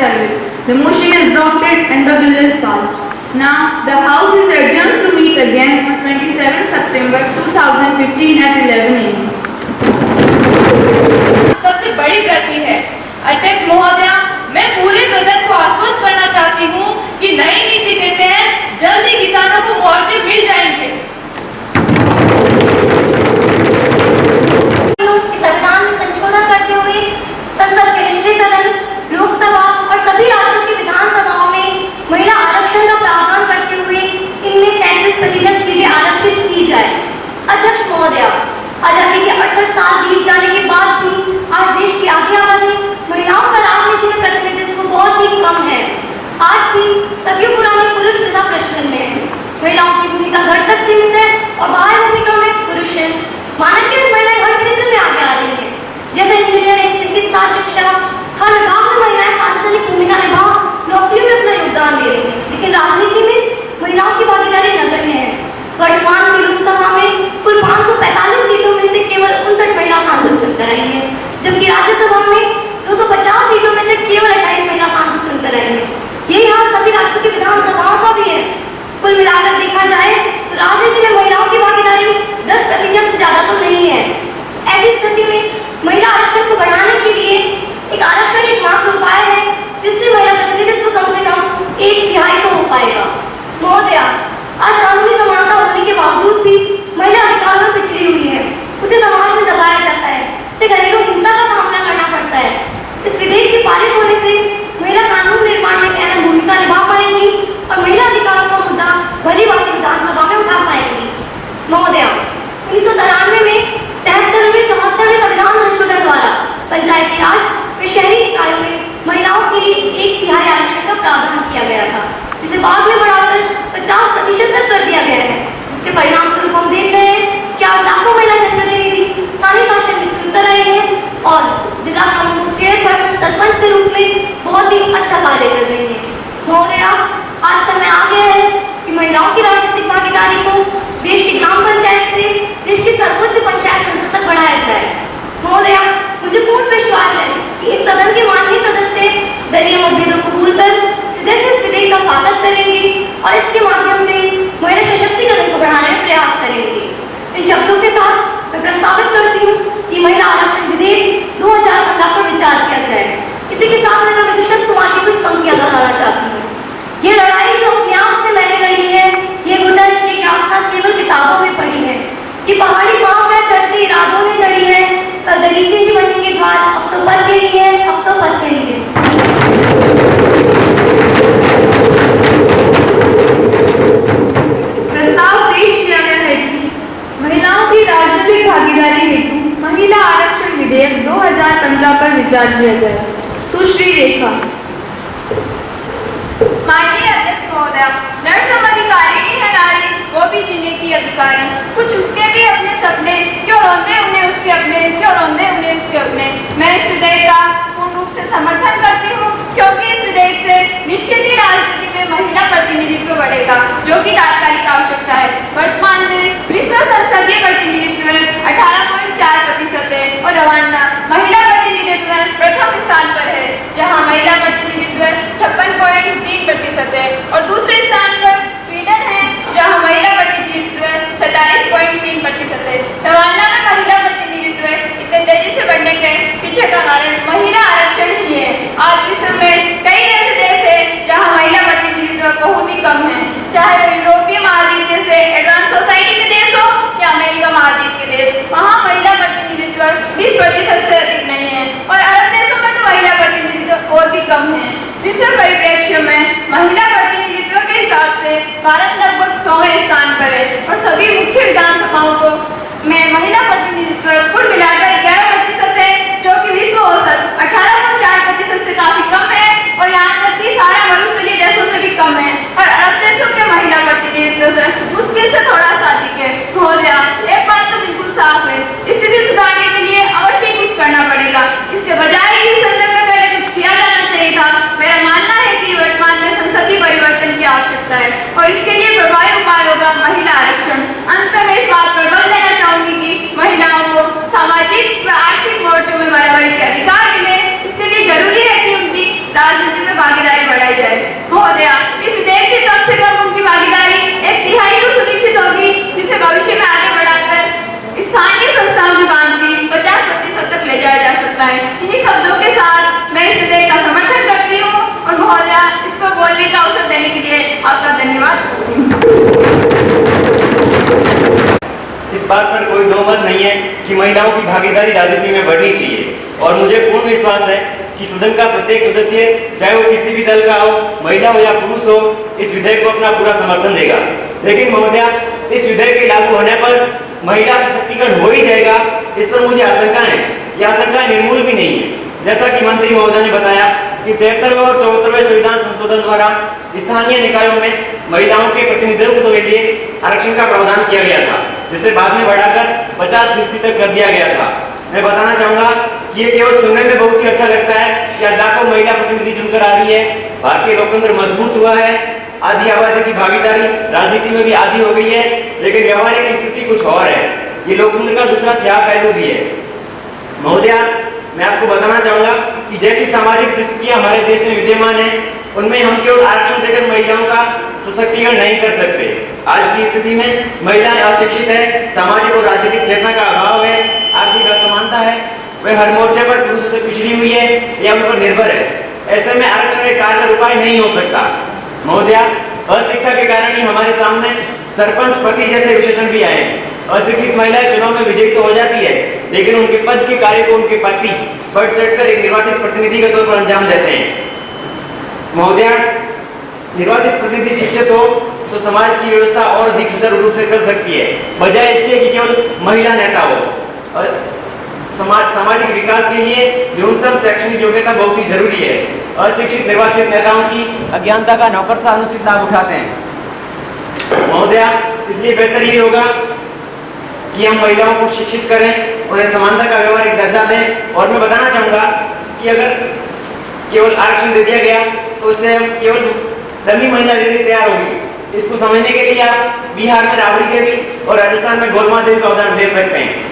have it. The motion is adopted and the bill is passed. Now, the House is adjourned to meet again on 27 September 2015 at 11 AM. सबसे बड़ी गलती है अध्यक्ष महोदया, मैं पूरे सदन को आश्वस्त करना चाहती हूँ कि नई नीति के तहत जल्द ही किसानों को मुआवजे मिल जाएंगे। संविधान में संशोधन करते हुए संसद के निचले सदन, लोकसभा और सभी राज्यों की विधानसभाओं में महिला आरक्षण का प्रावधान करते हुए इनमें 33% सीटें आरक्षित की जाए। अध्यक्ष महोदया, आजादी के 68 साल बीत जाने के बाद भी आज देश की आधी आबादी महिलाओं का राजनीति में प्रतिनिधित्व बहुत ही कम है। आज भी सदियों पुरानी पुरुष प्रथा प्रचलन में है। महिलाओं की भूमिका घर तक सीमित है और बाहर भूमिका में पुरुष है। मानव की महिलाएं हर क्षेत्र में आगे आ रही है, जैसे इंजीनियरिंग, चिकित्सा, शिक्षा, हर विभाग में महिलाएं सार्वजनिक भूमिका निभा नौकरियों में अपना योगदान दे रही है। लेकिन राजनीति में महिलाओं की भागीदारी नगण्य है। वर्तमान की लोकसभा में कुल 545 सीटों में से केवल 59 महिला सांसद चुनकर आई है, जबकि राज्यसभा में 250 सीटों में से केवल 28 महिला सांसद चुनकर आई है। यही हाल सभी राज्यों की विधानसभाओं का भी है। कुल मिलाकर देखा जाए तो राजनीति में महिलाओं की भागीदारी 10% से ज्यादा तो नहीं है। ऐसी स्थिति में महिला आरक्षण को बढ़ाने के लिए एक आरक्षण एकमात्र उपाय है जिससे महिला प्रतिनिधित्व कम से कम 1/3 तो हो पाएगा। महोदया, आज कानूनी समानता होने के बावजूद भी महिला अधिकारों में पिछड़ी हुई है। उसे समाज में दबाया जाता है, उसे घरेलू हिंसा का सामना करना पड़ता है। इस विधेयक के पारित होने से महिला कानून निर्माण में अहम भूमिका निभा पाएंगी और महिला अधिकारों का मुद्दा भली भांति विधानसभा में उठा पाएंगी। महोदया, 1993 में 73वें 74वें संविधान संशोधन द्वारा पंचायती राज व शहरी निकायों में महिलाओं के लिए 1/3 आरक्षण का प्रावधान किया गया था, जिसे बाद में बढ़ाकर 50% तक कर दिया गया है। जिसके परिणाम स्वरूप हम देख रहे हैं कि आज लाखों महिला जनप्रतिनिधि स्थानीय शासन में चुनकर रहे हैं और जिला प्रमुख, चेयरपर्सन, सरपंच के रूप में बहुत ही अच्छा कार्य कर रही है। महोदया, आज समय आ गया है कि महिलाओं की राजनीतिक भागीदारी को देश की ग्राम पंचायत से देश की सर्वोच्च पंचायत संसद तक बढ़ाया जाए। महोदया, मुझे पूर्ण विश्वास है कि इस सदन के माननीय सदस्य दलीय मतभेदों को भूलकर हृदय से इस विधेयक का स्वागत करेंगे और इसके माध्यम से महिला सशक्तिकरण को बढ़ाने में प्रयास करेंगे। इन शब्दों के साथ मैं प्रस्तावित करती हूँ कि महिला आरक्षण विधेयक 2015 पर विचार किया जाए। इसी के साथ मैं दुष्यंत कुमार की कुछ पंक्तियां दोहराना चाहती हूँ। ये लड़ाई जो अपने आप से मैंने लड़ी है, ये घुटन, ये यातना केवल किताबों में पढ़ी है। ये पहाड़ी पाँव में चढ़ते इरादों ने चढ़ी है, कल दलीचे ही बनेंगे द्वार, अब तो पथ यही है, अब तो पथ यही है। प्रस्ताव पेश किया गया है कि महिलाओं की राजनीतिक भागीदारी हेतु महिला आरक्षण विधेयक 2015 पर विचार किया जाए। सुश्री रेखा। माननीय अध्यक्ष महोदया, नरसम अधिकारी है नारी, वो भी जीने की अधिकारी। कुछ उसके भी अपने सपने, क्यों रोंदे उन्हें उसके अपने, क्यों रोंदे उन्हें उसके अपने। मैं इस विधेयक का पूर्ण रूप से समर्थन करती हूँ, क्योंकि इस विधेयक से निश्चित ही राजनीति में महिला प्रतिनिधित्व बढ़ेगा, जो कि तात्कालिक आवश्यकता है। वर्तमान में विश्व संसदीय प्रतिनिधित्व में 18.4% है और रवांडा महिला प्रतिनिधित्व में प्रथम स्थान पर है, जहाँ महिला प्रतिनिधित्व 56.3% है और दूसरे स्थान पर स्वीडन है, जहाँ महिला प्रतिनिधित्व 27.3% है। रवांडा में महिला प्रतिनिधित्व इतने तेजी से बढ़ने के पीछे का कारण महिला आरक्षण ही है। आज विश्व में कई ऐसे देश है जहाँ महिला प्रतिनिधित्व बहुत ही कम है, चाहे वो यूरोपीय महाद्वीप जैसे एडवांस सोसाइटी के देश हो या अमेरिका महाद्वीप के देश, वहाँ महिला प्रतिनिधित्व 20% से अधिक नहीं है और अरब देशों में तो महिला प्रतिनिधित्व और भी कम है। विश्व परिप्रेक्ष्य में महिला प्रतिनिधित्व के हिसाब से भारत लगभग 100वें स्थान पर है और सभी मुख्य विधानसभाओं को में महिला प्रतिनिधित्व कुल मिलाकर 11% है, जो कि विश्व औसत 18.4% से काफी कम है और यहाँ तक कि सारे मरुस्थलीय देशों से भी कम है और अरब देशों के महिला प्रतिनिधित्व से मुश्किल से थोड़ा सा अधिक है। महोदया, एक बात तो बिल्कुल साफ है, स्थिति सुधारने के लिए अवश्य ही कुछ करना पड़ेगा। इसके बजाय इस संदर्भ में पहले कुछ किया जाना चाहिए था। मेरा मानना है कि वर्तमान में संसदीय परिवर्तन की आवश्यकता है और इसके लिए प्रभावी उपाय होगा महिला आरक्षण। अंत में इस बात पर बल बात पर कोई दो मत नहीं है कि महिलाओं की भागीदारी राजनीति में बढ़नी चाहिए और मुझे पूर्ण विश्वास है कि सदन का प्रत्येक सदस्य, चाहे वो किसी भी दल का हो, महिला हो या पुरुष हो, इस विधेयक को अपना पूरा समर्थन देगा। लेकिन महोदया, इस विधेयक के लागू होने पर महिला सशक्तिकरण हो ही जाएगा, इस पर मुझे आशंका है। यह आशंका निर्मूल भी नहीं है। जैसा कि मंत्री महोदय ने बताया कि 73वें और 74वें संविधान संशोधन द्वारा स्थानीय निकायों में महिलाओं के प्रतिनिधित्व के लिए आरक्षण का प्रावधान किया गया था, जिसे बाद में बढ़ाकर 50% तक कर दिया गया था। मैं बताना चाहूंगा कि ये केवल सुनने में बहुत ही अच्छा लगता है कि आज लाखों महिला प्रतिनिधि चुनकर आ रही है, भारतीय लोकतंत्र मजबूत हुआ है, आधी आबादी की भागीदारी राजनीति में भी आधी हो गई है, लेकिन व्यवहारिक स्थिति कुछ और है। ये लोकतंत्र का दूसरा स्याह पहलू भी है। महोदया, मैं आपको बताना चाहूंगा कि जैसी सामाजिक परिस्थितियां हमारे देश में विद्यमान है, उनमें हम केवल आरक्षण देकर महिलाओं का सशक्तिकरण नहीं कर सकते। आज की स्थिति में महिलाएं अशिक्षित है, सामाजिक और राजनीतिक चेतना का अभाव है, आर्थिक असमानता है, वे हर मोर्चे पर पुरुषों से पिछड़ी हुई है या उन पर निर्भर है। ऐसे में आरक्षण एक कारगर उपाय नहीं हो सकता। महोदया, अशिक्षा के कारण ही हमारे सामने सरपंच, पति जैसे विशेषण भी आए। अशिक्षित महिलाएं चुनाव में विजयी तो हो जाती है, लेकिन उनके पद के कार्य को उनके पति बढ़ चढ़कर एक निर्वाचित प्रतिनिधि के तौर पर अंजाम देते हैं। महोदया, निर्वाचित प्रतिनिधि शिक्षित हो तो समाज की व्यवस्था और अधिक सुचारू रूप से चल सकती है, बजाय इसके कि केवल महिला नेता हो। सामाजिक विकास के लिए न्यूनतम शैक्षणिक योग्यता बहुत ही जरूरी है। अशिक्षित निर्वाचित नेताओं की अज्ञानता का नौकरशाह अनुचित लाभ उठाते हैं। महोदया, इसलिए बेहतर ये होगा कि हम महिलाओं को शिक्षित करें, उन्हें समानता का व्यवहारिक दर्जा दें। और मैं बताना चाहूंगा कि अगर केवल आरक्षण दे दिया गया तो उससे हम केवल डमी महिला लेने तैयार होगी। इसको समझने के लिए आप बिहार में राबड़ी देवी और राजस्थान में गोलमा देवी का उदाहरण दे सकते हैं।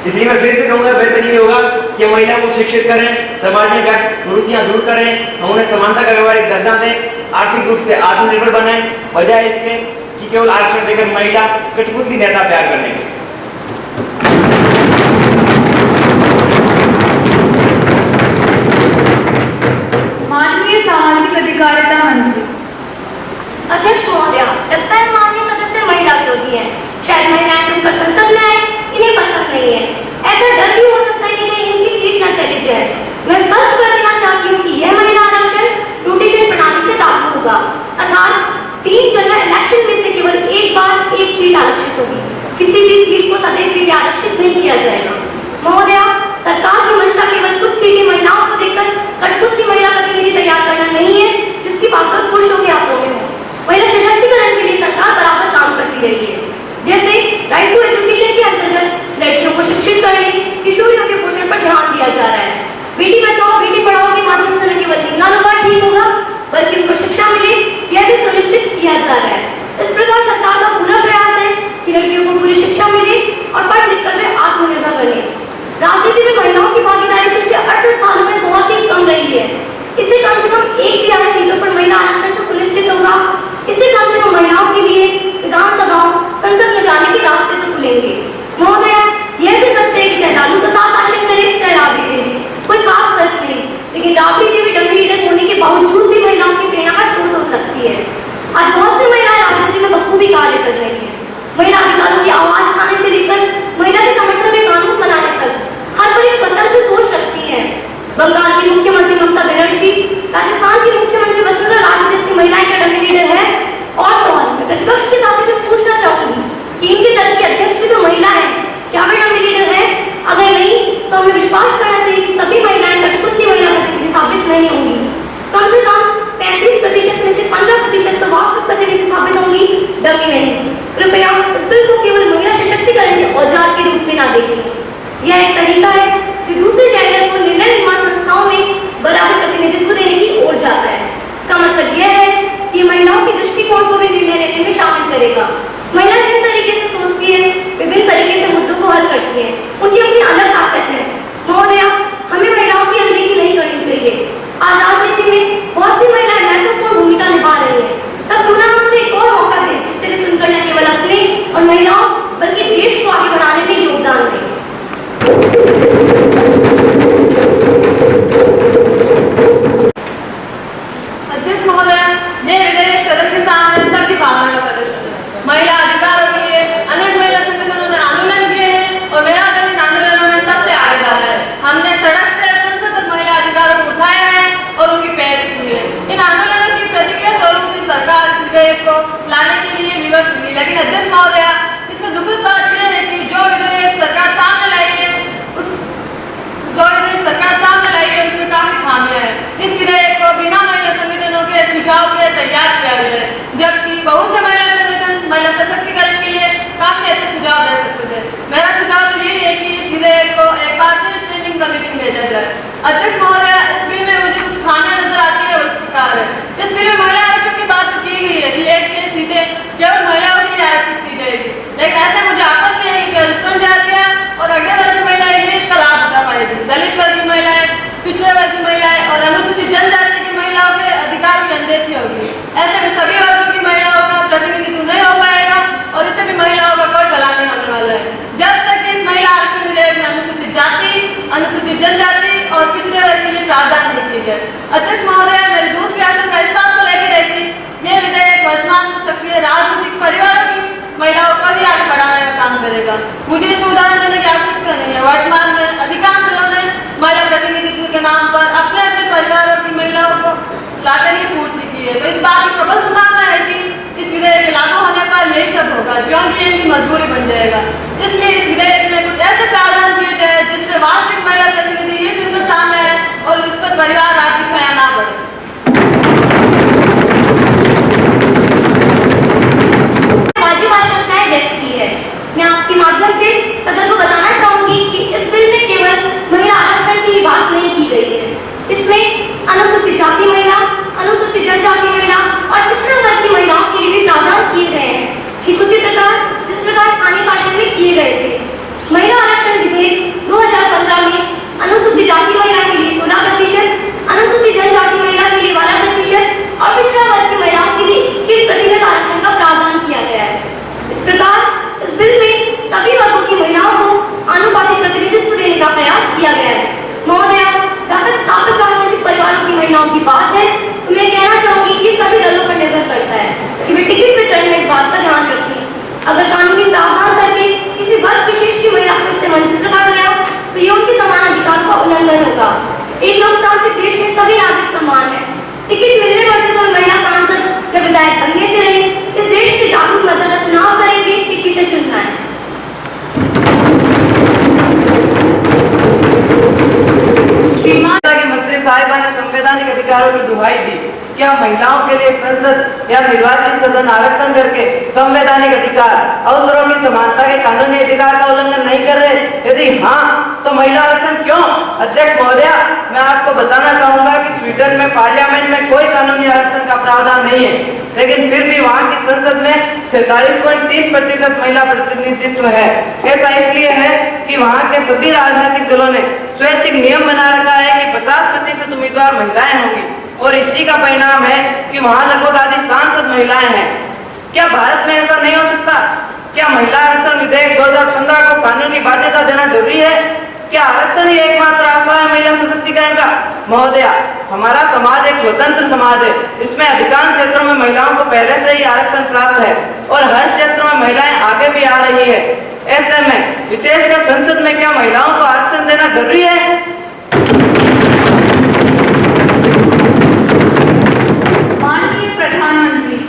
इसलिए मैं फिर से कहूंगा, बेहतर ये होगा कि महिला को शिक्षित करें, समाज में व्याप्त कुरीतियां दूर करें, हम उन्हें समानता का व्यवहारिक दर्जा दें, आर्थिक रूप से आत्मनिर्भर बनाएं, बजाय इसके कि केवल आरक्षण देकर महिला कठपुतली नेता तैयार करने के। माननीय सामाजिक अधिकारिता मंत्री। अध्यक्ष महोदया, लगता है माननीय सदस्य महिला विरोधी है। शायद महिलाएं चुनकर संसद में आए, इन्हें पसंद नहीं है। ऐसा डर भी हो सकता है कि कहीं इनकी सीट न चली जाए। मैं स्पष्ट कर देना चाहती हूँ कि यह महिला आरक्षण रोटेशन प्रणाली से लागू होगा, अर्थात 3 जनरल इलेक्शन में से केवल एक बार एक सीट आरक्षित होगी। किसी भी सीट को सदैव के लिए आरक्षित नहीं किया जाएगा। महोदया, सरकार की मंशा केवल कुछ सीटें महिलाओं को देकर कठपुतली महिला प्रतिनिधि तैयार करना नहीं है, जिसकी ताकत पुरुषों के हाथों में हो। महिला सशक्तिकरण के लिए सरकार बराबर काम करती रही है। जैसे राइट टू एजुकेशन के अंतर्गत लड़कियों को शिक्षित करने, किशोरियों के पोषण पर ध्यान दिया जा रहा है। बेटी बचाओ बेटी पढ़ाओ के माध्यम से न केवल लिंगानुपात ठीक होगा, बल्कि उनको शिक्षा मिले, यह भी सुनिश्चित किया जा रहा है। इस प्रकार सरकार का पूरा प्रयास है कि लड़कियों को पूरी शिक्षा मिले और पढ़ लिखकर वे आत्मनिर्भर बने। राजनीति में महिलाओं की भागीदारी पिछले 68 सालों में बहुत ही कम रही है। इससे कम से कम 1/3 सीटों पर महिला आरक्षण तो सुनिश्चित होगा। इससे कम से कम महिलाओं के लिए विधानसभाओं, संसद में जाने के रास्ते तो खुलेंगे। महोदया, यह भी सत्य है कि चाहे लालू प्रसाद शासन करे, चाहे राबड़ी देवी, कोई खास फर्क नहीं, लेकिन राबड़ी देवी डमी लीडर होने के बावजूद भी महिलाओं की प्रेरणा का स्रोत हो सकती है। आज बहुत सी महिलाएं राजनीति में बखूबी कार्य कर रही है। महिला अधिकारों की आवाज उठाने से लेकर महिला के समर्थन में कानून बनाने तक हर पर एक स्वतंत्र सोच रखती है। बंगाल की मुख्यमंत्री ममता बनर्जी, राजस्थान की मुख्यमंत्री वसुंधरा राजे जैसी महिलाएं का डमी लीडर है। और मैं प्रतिपक्ष के साथी से पूछना चाहूंगी कि इनके दल की अध्यक्ष भी तो महिला है, क्या वे डमी लीडर है? अगर नहीं तो हमें विश्वास करना चाहिए कि सभी महिलाएं कठपुतली महिला प्रतिनिधि साबित नहीं होंगी। कम से कम 33% में से 15% तो वास्तविक प्रतिनिधि साबित होंगी, डमी नहीं। कृपया इस बिल को केवल महिला सशक्तिकरण के औजार के रूप में न देखें। यह एक तरीका है कि दूसरे जेंडर को निर्णय निर्माण संस्थाओं में बराबर प्रतिनिधित्व देने की ओर जाता है। इसका मतलब यह है कि महिलाओं के दृष्टिकोण को भी निर्णय लेने में शामिल करेगा। महिला किस तरीके से सोचती है, विभिन्न तरीके से मुद्दों को हल करती है, उनकी अपनी अलग ताकत है। महोदया, हमें महिलाओं की अनदेखी नहीं करनी चाहिए। आज राजनीति में बहुत सी महिलाएं महत्वपूर्ण भूमिका निभा रही है। तब क्यों ना हम उन्हें एक और मौका दें, जिससे वे चुनकर न केवल अपने और महिलाओं बल्कि देश को आगे बढ़ाने में योगदान दें। अध्यक्ष महोदय, ये विधेयक सदन के सामने सबकी भावना का प्रदर्शन है। महिला अधिकारों के लिए अनेक महिला संगठनों जनजाति और पिछड़े वर्ग के लिए प्रावधान नहीं किए गए। अध्यक्ष महोदय, मेरे दूसरे आसन का स्थान को लेकर रहती यह विधेयक वर्तमान में सक्रिय राजनीतिक परिवारों की महिलाओं को ही आगे बढ़ाने का काम करेगा। मुझे इसमें उदाहरण देने की आवश्यकता नहीं है। वर्तमान में अधिकांश जिलों ने महिला प्रतिनिधित्व के नाम पर अपने अपने परिवारों की महिलाओं को लाकर ही पूर्ति की है। तो इस बात की प्रबल संभावना है कि इस विधेयक के लागू होने पर यही सब होगा, क्योंकि ये इनकी मजबूरी बन जाएगा। इसलिए इस विधेयक में कुछ ऐसे प्रावधान किए जाए जिससे वास्तविक महिला प्रतिनिधि ये चुनकर सामने आए और इस पर परिवार राज की छाया ना पड़े। वाजिब आशंकाएं व्यक्त की है। मैं आपके माध्यम से सदन को बताना चाहूंगी कि इस बिल में केवल महिला आरक्षण की बात नहीं की गई है। इसमें अनुसूचित जाति महिला, अनुसूचित जनजाति महिला और पिछड़ा वर्ग की महिलाओं के लिए भी प्रावधान किए गए हैं, ठीक उसी प्रकार जिस प्रकार स्थानीय शासन में किए गए थे। महिला आरक्षण विधेयक 2015 में अनुसूचित जाति महिला के लिए 16%, अनुसूचित जनजाति महिला के लिए 12% और पिछड़ा वर्ग की महिलाओं के लिए 21% आरक्षण का प्रावधान किया गया है। इस प्रकार इस बिल में सभी वर्गों की महिलाओं को आनुपातिक प्रतिनिधित्व देने का प्रयास किया गया है। महोदया, जहाँ तक स्थापित राजनीतिक परिवारों की महिलाओं की बात है, तो मैं कहना चाहूंगी कि सभी दलों पर निर्भर करता है कि वे टिकट वितरण में इस बात का ध्यान रखें। अगर कानूनी प्रावधान करके किसी वर्ग विशेष की महिला को इससे वंचित रखा गया तो ये उनके समान अधिकार का उल्लंघन होगा। एक लोकतांत्रिक देश में सभी नागरिक समान है। टिकट मिलने पर से कोई महिला सांसद या विधायक बनने से रहे, इस देश के जागरूक मतदाता चुनाव करेंगे कि किसे चुनना है। के मंत्री साहिबा ने संवैधानिक अधिकारों की दुहाई दी। क्या महिलाओं के लिए संसद या निर्वाचित सदन आरक्षण करके संवैधानिक अधिकार, अवसरों की समानता के कानूनी अधिकार का उल्लंघन नहीं कर रहे? यदि हाँ, तो महिला आरक्षण क्यों? अध्यक्ष महोदया, मैं आपको बताना चाहूंगा कि स्वीडन में पार्लियामेंट में कोई कानूनी आरक्षण का प्रावधान नहीं है, लेकिन फिर भी वहाँ की संसद में 47.3% महिला प्रतिनिधित्व है। ऐसा इसलिए है कि वहाँ के सभी राजनीतिक दलों ने स्वैच्छिक नियम बना रखा है कि 50% उम्मीदवार महिलाएं होंगी और इसी का परिणाम है कि वहाँ लगभग आधी सांसद महिलाएं हैं। क्या भारत में ऐसा नहीं हो सकता? क्या महिला आरक्षण विधेयक 2015 को कानूनी बाध्यता देना जरूरी है? क्या आरक्षण ही एकमात्र रास्ता है महिला सशक्तिकरण का? महोदया, हमारा समाज एक स्वतंत्र समाज है। इसमें अधिकांश क्षेत्रों में महिलाओं को पहले से ही आरक्षण प्राप्त है और हर क्षेत्र में महिलाएं आगे भी आ रही है। ऐसे में विशेषकर संसद में क्या महिलाओं को आरक्षण देना जरूरी है? माननीय प्रधानमंत्री।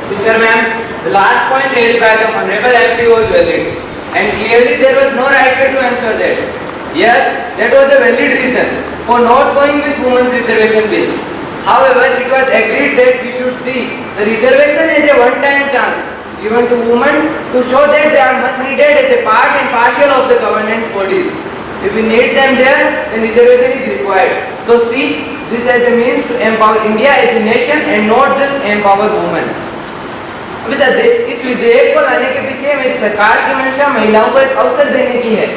Speaker ma'am, the last point raised by the honorable MP was valid, and clearly there was no right way to answer that. Yes, that was a valid reason for not going with women's reservation bill. However, it was agreed that we should see the reservation as a one-time chance given to women to show that they are much needed as a part and parcel of the governance bodies. If we need them there, then reservation is required. So see this as a means to empower India as a nation and not just empower women. इस विधेयक को लाने के पीछे मेरी सरकार की मंशा महिलाओं को एक अवसर देने की है।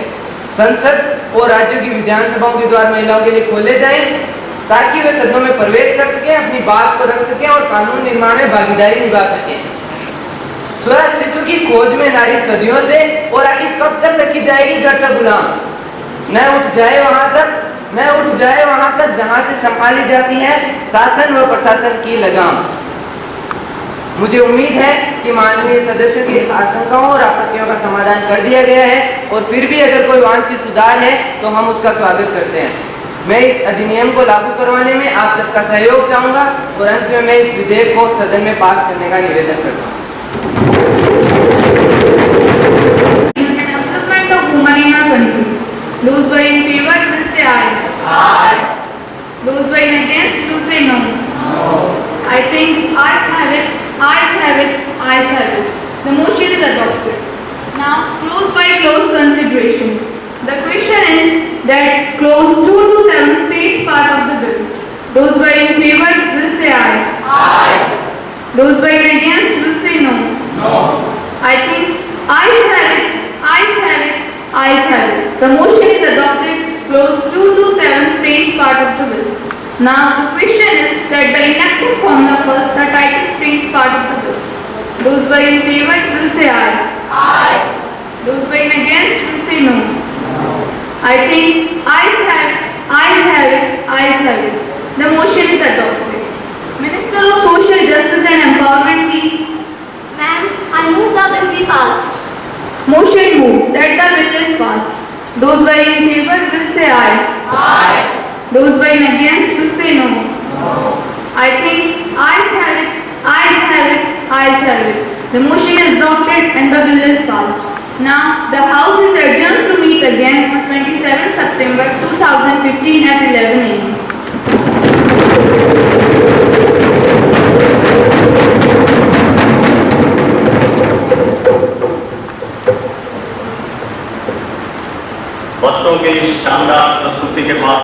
संसद और राज्यों की विधानसभाओं के द्वार महिलाओं के लिए खोले जाएं ताकि वे सदनों में प्रवेश कर सकें, अपनी बात को रख सकें और कानून निर्माण में भागीदारी निभा सकें। स्वअस्तित्व की खोज में नारी सदियों से और आखिर कब तक रखी जाएगी घर तक गुलाम? न उठ जाए वहां तक जहां से संभाली जाती है शासन व प्रशासन की लगाम। मुझे उम्मीद है कि माननीय सदस्यों की आशंकाओं और आपत्तियों का समाधान कर दिया गया है और फिर भी अगर कोई वांछित सुधार है तो हम उसका स्वागत करते हैं। मैं इस अधिनियम को लागू करवाने में आप सबका सहयोग चाहूंगा और अंत में मैं इस विधेयक को सदन में पास करने का निवेदन करता हूँ। Those who are in favor will say aye. Aye. Those who are against will say no. No. I think ayes have it. Ayes have it. Ayes have it. The motion is adopted. Now, clause by clause consideration. The question is that clause 2 to 7 states part of the bill. Those who are in favor will say aye. Aye. Those who are against will say no. No. I think ayes have it. Ayes have it. Ayes have it. The motion is adopted. Clause 2 to 7 states part of the bill. Now the question is that the enacted formula first, the title states part of the bill. Those who are in favor will say aye. Aye. Those who are against will say no. think ayes have it, ayes have it, ayes have it. The motion is adopted. Minister of Social Justice and Empowerment, please. Ma'am, I move the bill be passed. Motion moved that the bill is passed. Those who are in favor will say aye. Aye. Those who are against will say no. I think ayes have it, ayes have it, ayes have it. The motion is adopted and the bill is passed. Now, the House is adjourned to meet again on 27 September 2015 at 11 a.m. बच्चों की इस शानदार प्रस्तुति के बाद